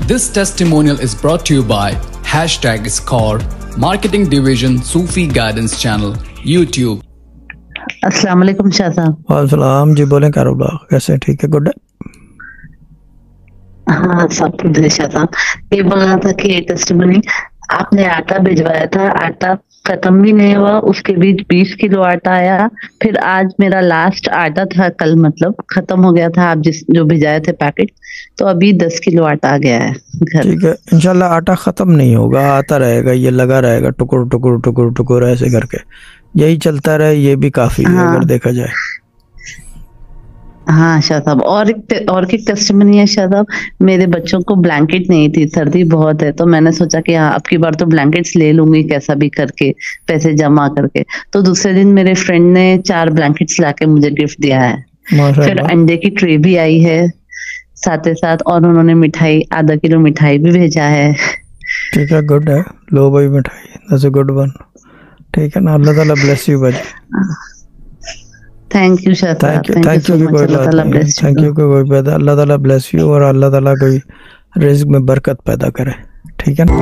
This testimonial is brought to you by #Score, Marketing Division, Sufi Guidance Channel, YouTube. अस्सलाम वालेकुम शाह साहब। वालेकुम जी, बोलें कारोबार कैसे? ठीक है, गुड है। हाँ सब कुछ है शाह साहब। ये बोलना था कि टेस्टिमनी आपने आटा भिजवाया था, आटा खत्म भी नहीं हुआ, उसके बीच 20 किलो आटा आया। फिर आज मेरा लास्ट आटा था, कल मतलब खत्म हो गया था, आप जो भिजाए थे पैकेट, तो अभी 10 किलो आटा आ गया है घर। ठीक है, इंशाल्लाह आटा खत्म नहीं होगा, आता रहेगा, ये लगा रहेगा, टुकुर टुकुर टुकुर टुकुर ऐसे करके यही चलता रहे, ये भी काफी है अगर देखा जाए। हाँ शाह साहब, और एक टेस्टिमनी है शाह साहब। मेरे बच्चों को ब्लैंकेट नहीं थी, सर्दी बहुत है, तो मैंने सोचा कि हाँ अब की बार तो ब्लैंकेट्स ले लूंगी कैसा भी करके, पैसे जमा करके। तो दूसरे दिन मेरे फ्रेंड ने 4 ब्लैंकेट्स लाके मुझे गिफ्ट दिया है। फिर अंडे की ट्रे भी आई है साथ ही साथ, और उन्होंने मिठाई, आधा किलो मिठाई भी भेजा है। ठीक है, गुड है। लो भाई मिठाई, दैट्स अ गुड वन। ठीक है ना, अल्लाह ताला ब्लेस यू भाई। थैंक यू शाह साहब, थैंक यू की कोई बात नहीं, थैंक यू की कोई बात, अल्लाह ताला ब्लेस यू और अल्लाह ताला कोई रिज़्क में बरकत पैदा करे। ठीक है ना।